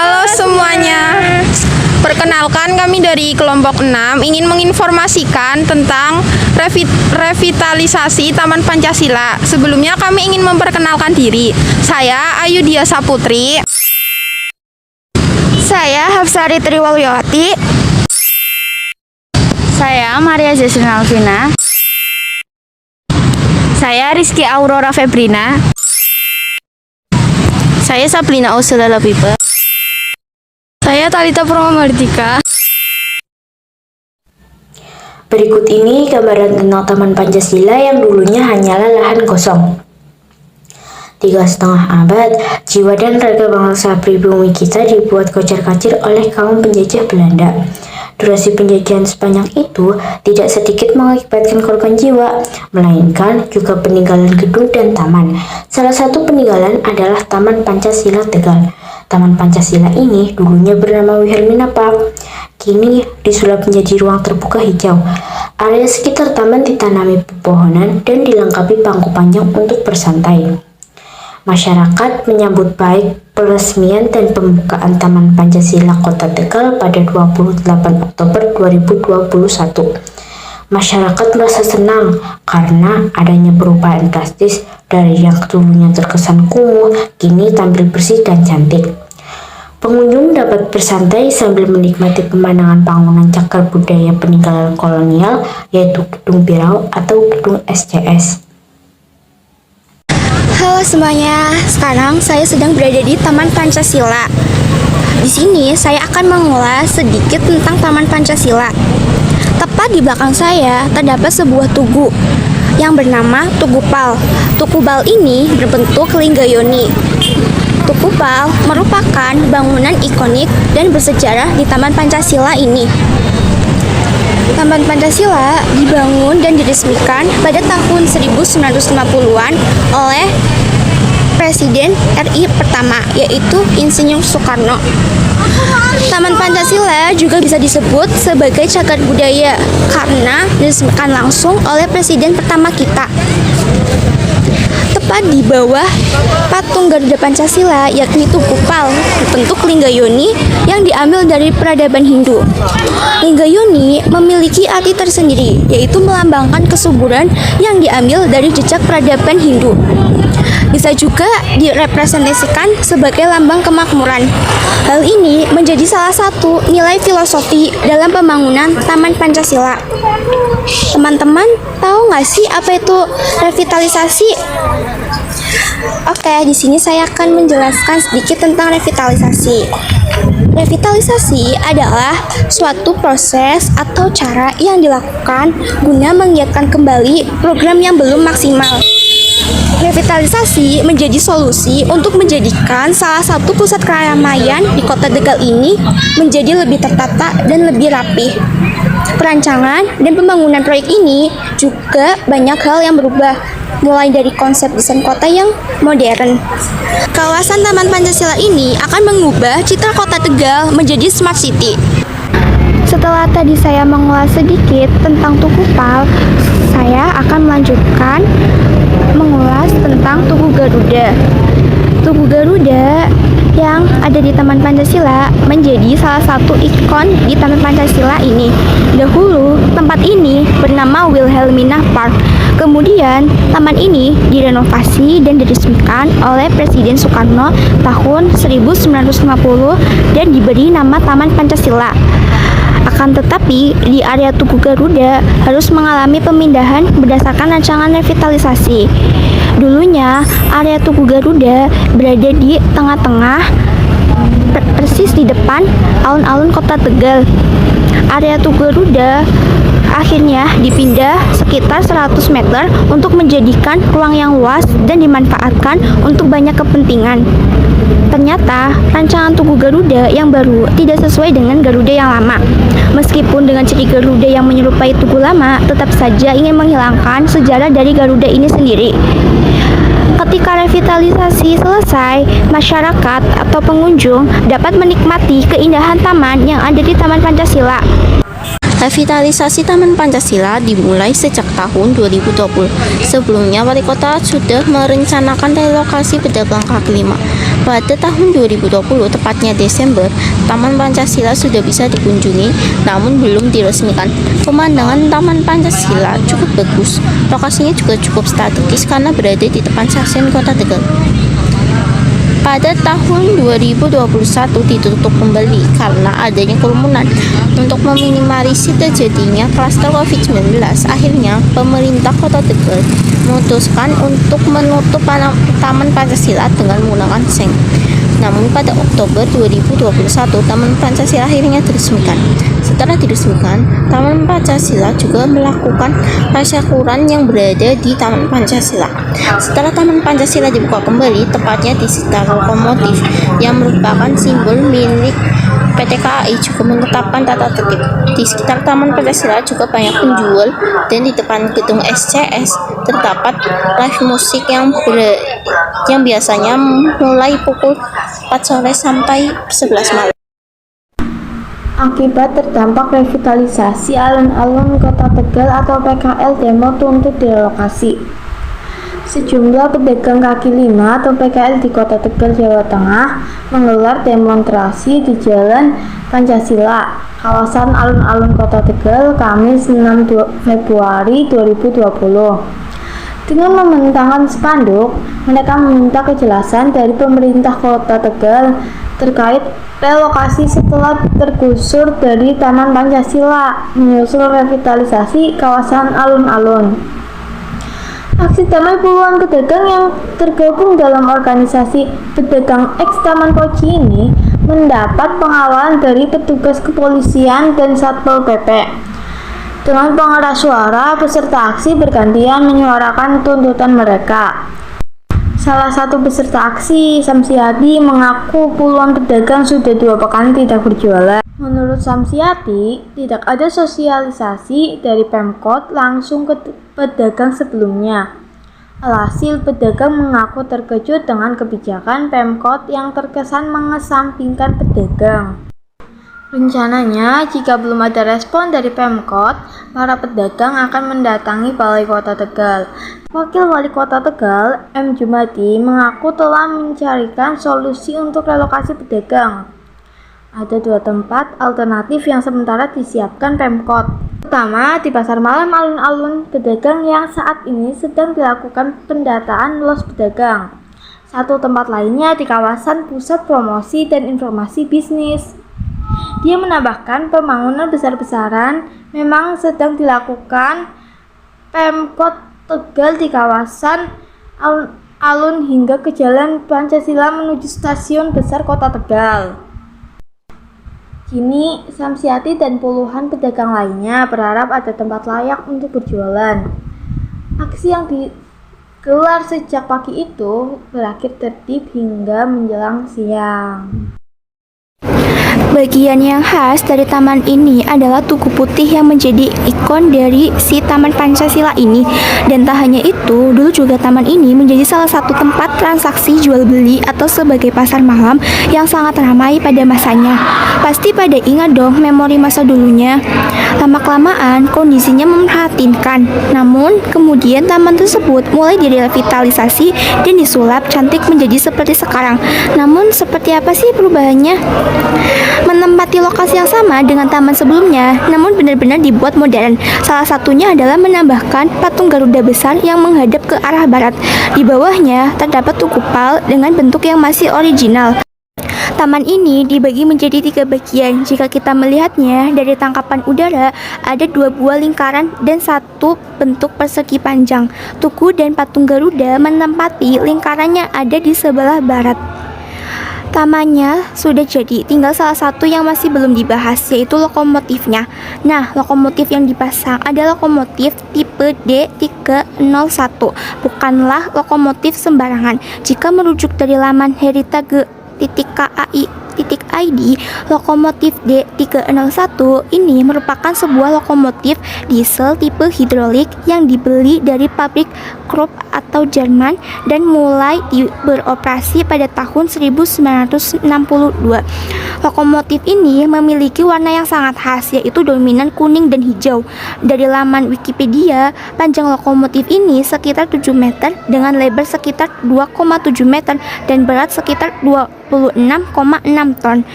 Halo semuanya. Perkenalkan, kami dari kelompok 6 ingin menginformasikan tentang revitalisasi Taman Pancasila. Sebelumnya kami ingin memperkenalkan diri. Saya Ayu Dia Saputri. Saya Hafsari Triwalyawati. Saya Maria Jasmine Alvina. Saya Rizky Aurora Febrina. Saya Sabrina Ursula Labiba. Saya Talita Purwamardika. Berikut ini gambaran tentang Taman Pancasila yang dulunya hanyalah lahan kosong. 3,5 abad, jiwa dan raga bangsa pribumi kita dibuat kocar-kacir oleh kaum penjajah Belanda. Durasi penjajahan sepanjang itu tidak sedikit mengakibatkan korban jiwa, melainkan juga peninggalan gedung dan taman. Salah satu peninggalan adalah Taman Pancasila Tegal. Taman Pancasila ini dulunya bernama Wilhelmina Park, kini disulap menjadi ruang terbuka hijau. Area sekitar taman ditanami pepohonan dan dilengkapi pangku panjang untuk bersantai. Masyarakat menyambut baik peresmian dan pembukaan Taman Pancasila Kota Tegal pada 28 Oktober 2021. Masyarakat merasa senang karena adanya perubahan drastis dari yang dulunya terkesan kumuh, kini tampil bersih dan cantik. Pengunjung dapat bersantai sambil menikmati pemandangan bangunan cagar budaya peninggalan kolonial, yaitu Gedung Birau atau Gedung SCS. Halo semuanya, sekarang saya sedang berada di Taman Pancasila. Di sini saya akan mengulas sedikit tentang Taman Pancasila. Tepat di belakang saya terdapat sebuah tugu yang bernama Tugu Pal. Tugu Pal ini berbentuk linggayoni. Tugu Pal merupakan bangunan ikonik dan bersejarah di Taman Pancasila ini. Taman Pancasila dibangun dan diresmikan pada tahun 1950-an oleh Presiden RI pertama, yaitu Insinyur Soekarno. Taman Pancasila juga bisa disebut sebagai cagar budaya karena diresmikan langsung oleh Presiden pertama kita. Tepat di bawah patung Garuda Pancasila, yakni Tugu Pal, berbentuk linggayoni yang diambil dari peradaban Hindu. Linggayoni memiliki arti tersendiri, yaitu melambangkan kesuburan yang diambil dari jejak peradaban Hindu. Bisa juga direpresentasikan sebagai lambang kemakmuran. Hal ini menjadi salah satu nilai filosofi dalam pembangunan Taman Pancasila. Teman-teman tahu nggak sih apa itu revitalisasi? Oke, di sini saya akan menjelaskan sedikit tentang revitalisasi. Revitalisasi adalah suatu proses atau cara yang dilakukan guna menggiatkan kembali program yang belum maksimal. Revitalisasi menjadi solusi untuk menjadikan salah satu pusat keramaian di Kota Tegal ini menjadi lebih tertata dan lebih rapi. Perancangan dan pembangunan proyek ini juga banyak hal yang berubah, mulai dari konsep desain kota yang modern. Kawasan Taman Pancasila ini akan mengubah citra Kota Tegal menjadi smart city. Setelah tadi saya mengulas sedikit tentang Tugu Pal, saya akan melanjutkan mengulas tentang Tugu Garuda. Tugu Garuda yang ada di Taman Pancasila menjadi salah satu ikon di Taman Pancasila ini. Dahulu, tempat ini bernama Wilhelmina Park. Kemudian, taman ini direnovasi dan diresmikan oleh Presiden Soekarno tahun 1950 dan diberi nama Taman Pancasila. Akan tetapi, di area Tugu Garuda harus mengalami pemindahan berdasarkan rancangan revitalisasi. Dulunya, area Tugu Garuda berada di tengah-tengah, persis di depan alun-alun Kota Tegal. Area Tugu Garuda akhirnya dipindah sekitar 100 meter untuk menjadikan ruang yang luas dan dimanfaatkan untuk banyak kepentingan. Ternyata, rancangan Tugu Garuda yang baru tidak sesuai dengan Garuda yang lama. Meskipun dengan ciri Garuda yang menyerupai Tugu lama, tetap saja ingin menghilangkan sejarah dari Garuda ini sendiri. Ketika revitalisasi selesai, masyarakat atau pengunjung dapat menikmati keindahan taman yang ada di Taman Pancasila. Revitalisasi Taman Pancasila dimulai sejak tahun 2020. Sebelumnya, Wali Kota sudah merencanakan relokasi pedagang kaki lima. Pada tahun 2020, tepatnya Desember, Taman Pancasila sudah bisa dikunjungi, namun belum diresmikan. Pemandangan Taman Pancasila cukup bagus. Lokasinya juga cukup strategis karena berada di depan stasiun Kota Tegal. Pada tahun 2021 ditutup kembali karena adanya kerumunan. Untuk meminimalisir terjadinya klaster COVID-19, akhirnya pemerintah Kota Tegal memutuskan untuk menutup Taman Pancasila dengan menggunakan seng. Namun pada Oktober 2021, Taman Pancasila akhirnya diresmikan. Setelah diresmikan, Taman Pancasila juga melakukan tasyakuran yang berada di Taman Pancasila. Setelah Taman Pancasila dibuka kembali, tepatnya di sekitar lokomotif yang merupakan simbol milik PT KAI juga menetapkan tata tertib. Di sekitar Taman Pancasila juga banyak penjual dan di depan gedung SCS terdapat live musik yang biasanya mulai pukul 4 sore sampai 11 malam. Akibat terdampak revitalisasi alun-alun Kota Tegal atau PKL demo tuntut direlokasi. Sejumlah pedagang kaki lima atau PKL di Kota Tegal, Jawa Tengah menggelar demonstrasi di Jalan Pancasila, kawasan alun-alun Kota Tegal, Kamis 6 Februari 2020. Dengan membentangkan spanduk, mereka meminta kejelasan dari pemerintah Kota Tegal terkait relokasi setelah tergusur dari Taman Pancasila menyusul revitalisasi kawasan alun-alun. Aksi damai puluhan pedagang yang tergabung dalam organisasi pedagang X Taman Poci ini mendapat pengawalan dari petugas kepolisian dan Satpol PP. Dengan pengeras suara, peserta aksi bergantian menyuarakan tuntutan mereka. Salah satu peserta aksi, Samsiati, mengaku puluhan pedagang sudah 2 pekan tidak berjualan. Menurut Samsiati, tidak ada sosialisasi dari Pemkot langsung ke pedagang sebelumnya. Alhasil, pedagang mengaku terkejut dengan kebijakan Pemkot yang terkesan mengesampingkan pedagang. Rencananya, jika belum ada respon dari Pemkot, para pedagang akan mendatangi Balai Kota Tegal. Wakil Wali Kota Tegal, M. Jumadi, mengaku telah mencarikan solusi untuk relokasi pedagang. Ada 2 tempat alternatif yang sementara disiapkan Pemkot. Pertama, di pasar malam alun-alun pedagang yang saat ini sedang dilakukan pendataan los pedagang. Satu tempat lainnya di kawasan pusat promosi dan informasi bisnis. Dia menambahkan pembangunan besar-besaran memang sedang dilakukan Pemkot Tegal di kawasan alun-alun hingga ke Jalan Pancasila menuju Stasiun Besar Kota Tegal. Kini, Samsiati dan puluhan pedagang lainnya berharap ada tempat layak untuk berjualan. Aksi yang digelar sejak pagi itu berakhir tertib hingga menjelang siang. Bagian yang khas dari taman ini adalah tugu putih yang menjadi ikon dari si Taman Pancasila ini. Dan tak hanya itu, dulu juga taman ini menjadi salah satu tempat transaksi jual beli atau sebagai pasar malam yang sangat ramai pada masanya. Pasti pada ingat dong memori masa dulunya. Lama-kelamaan kondisinya memprihatinkan. Namun kemudian taman tersebut mulai direvitalisasi dan disulap cantik menjadi seperti sekarang. Namun seperti apa sih perubahannya? Menempati lokasi yang sama dengan taman sebelumnya, namun benar-benar dibuat modern. Salah satunya adalah menambahkan patung Garuda besar yang menghadap ke arah barat. Di bawahnya terdapat tugu pal dengan bentuk yang masih original. Taman ini dibagi menjadi 3 bagian. Jika kita melihatnya dari tangkapan udara, ada 2 buah lingkaran dan 1 bentuk persegi panjang. Tugu dan patung Garuda menempati lingkarannya ada di sebelah barat. Tamannya sudah jadi, tinggal salah satu yang masih belum dibahas, yaitu lokomotifnya. Nah, lokomotif yang dipasang adalah lokomotif tipe D301, bukanlah lokomotif sembarangan. Jika merujuk dari laman heritage.kai Id, lokomotif D301 ini merupakan sebuah lokomotif diesel tipe hidrolik yang dibeli dari pabrik Krupp atau Jerman dan mulai beroperasi pada tahun 1962. Lokomotif ini memiliki warna yang sangat khas, yaitu dominan kuning dan hijau. Dari laman Wikipedia, panjang lokomotif ini sekitar 7 meter dengan lebar sekitar 2,7 meter dan berat sekitar 26,6 ton.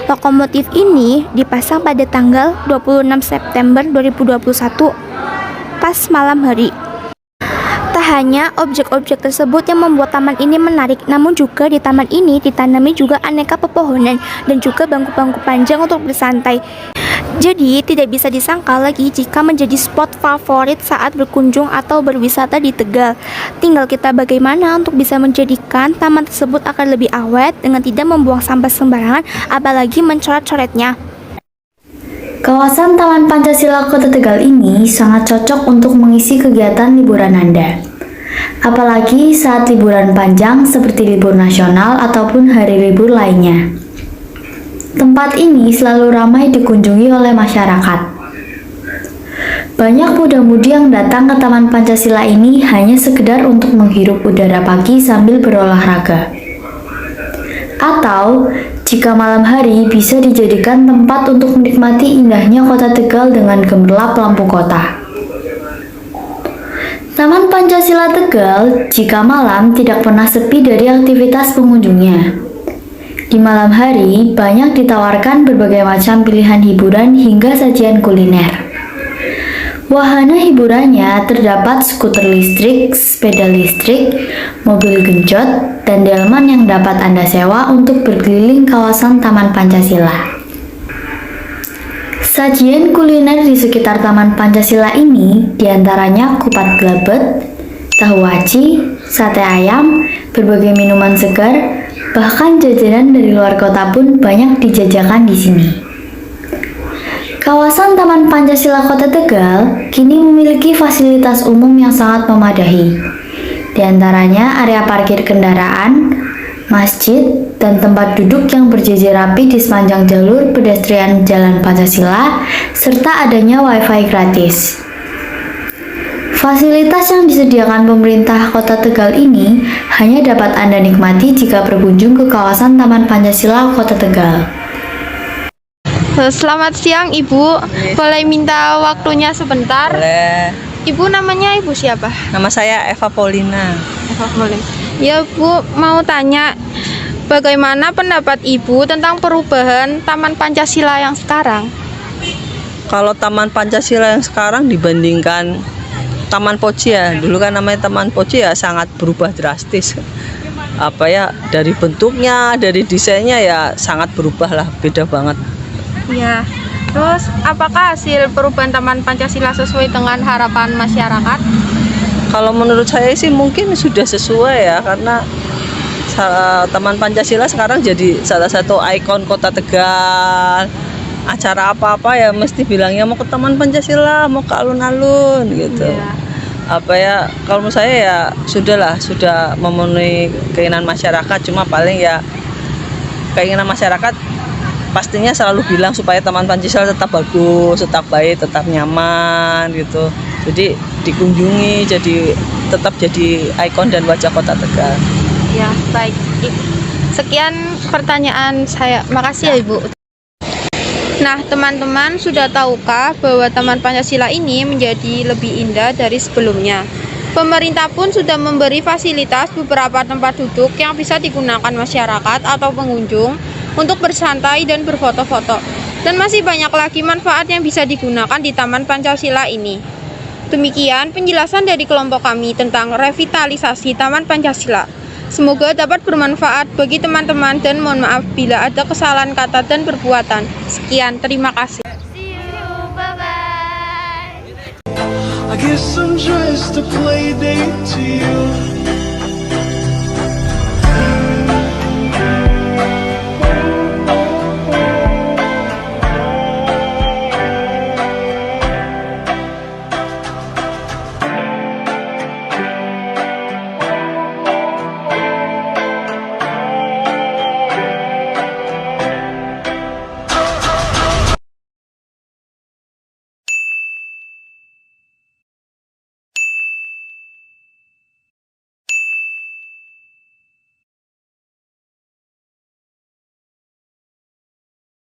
Lokomotif ini dipasang pada tanggal 26 September 2021 pas malam hari. Tak hanya objek-objek tersebut yang membuat taman ini menarik, namun juga di taman ini ditanami juga aneka pepohonan dan juga bangku-bangku panjang untuk bersantai. Jadi tidak bisa disangka lagi jika menjadi spot favorit saat berkunjung atau berwisata di Tegal. Tinggal kita bagaimana untuk bisa menjadikan taman tersebut akan lebih awet dengan tidak membuang sampah sembarangan, apalagi mencoret-coretnya. Kawasan Taman Pancasila Kota Tegal ini sangat cocok untuk mengisi kegiatan liburan Anda. Apalagi saat liburan panjang seperti libur nasional ataupun hari libur lainnya. Tempat ini selalu ramai dikunjungi oleh masyarakat. Banyak muda-mudi yang datang ke Taman Pancasila ini hanya sekedar untuk menghirup udara pagi sambil berolahraga. Atau jika malam hari bisa dijadikan tempat untuk menikmati indahnya Kota Tegal dengan gemerlap lampu kota. Taman Pancasila Tegal jika malam tidak pernah sepi dari aktivitas pengunjungnya. Di malam hari banyak ditawarkan berbagai macam pilihan hiburan hingga sajian kuliner. Wahana hiburannya terdapat skuter listrik, sepeda listrik, mobil genjot, dan delman yang dapat Anda sewa untuk berkeliling kawasan Taman Pancasila. Sajian kuliner di sekitar Taman Pancasila ini diantaranya kupat glabet, tahu aci, sate ayam, berbagai minuman segar, bahkan jajanan dari luar kota pun banyak dijajakan di sini. Kawasan Taman Pancasila Kota Tegal kini memiliki fasilitas umum yang sangat memadai. Di antaranya area parkir kendaraan, masjid, dan tempat duduk yang berjejer rapi di sepanjang jalur pedestrian Jalan Pancasila, serta adanya wifi gratis. Fasilitas yang disediakan pemerintah Kota Tegal ini hanya dapat Anda nikmati jika berkunjung ke kawasan Taman Pancasila Kota Tegal. Selamat siang Ibu, boleh minta waktunya sebentar? Boleh. Ibu namanya Ibu siapa? Nama saya Eva Paulina. Eva boleh. Ya Bu, mau tanya bagaimana pendapat Ibu tentang perubahan Taman Pancasila yang sekarang? Kalau Taman Pancasila yang sekarang dibandingkan Taman Poci ya, dulu kan namanya Taman Poci ya, sangat berubah drastis. Apa ya, dari bentuknya, dari desainnya ya sangat berubah lah, beda banget. Ya. Terus apakah hasil perubahan Taman Pancasila sesuai dengan harapan masyarakat? Kalau menurut saya sih mungkin sudah sesuai ya, karena Taman Pancasila sekarang jadi salah satu ikon Kota Tegal. Acara apa-apa ya mesti bilangnya mau ke Taman Pancasila, mau ke alun-alun gitu. Ya. Apa ya, kalau menurut saya ya sudah memenuhi keinginan masyarakat, cuma paling ya keinginan masyarakat pastinya selalu bilang supaya Taman Pancasila tetap bagus, tetap baik, tetap nyaman gitu. Jadi dikunjungi, tetap jadi ikon dan wajah Kota Tegal. Ya, baik. Sekian pertanyaan saya. Makasih ya Ibu. Nah, teman-teman sudah tahukah bahwa Taman Pancasila ini menjadi lebih indah dari sebelumnya? Pemerintah pun sudah memberi fasilitas beberapa tempat duduk yang bisa digunakan masyarakat atau pengunjung untuk bersantai dan berfoto-foto. Dan masih banyak lagi manfaat yang bisa digunakan di Taman Pancasila ini. Demikian penjelasan dari kelompok kami tentang revitalisasi Taman Pancasila. Semoga dapat bermanfaat bagi teman-teman dan mohon maaf bila ada kesalahan kata dan perbuatan. Sekian, terima kasih. I guess I'm just a play date to you.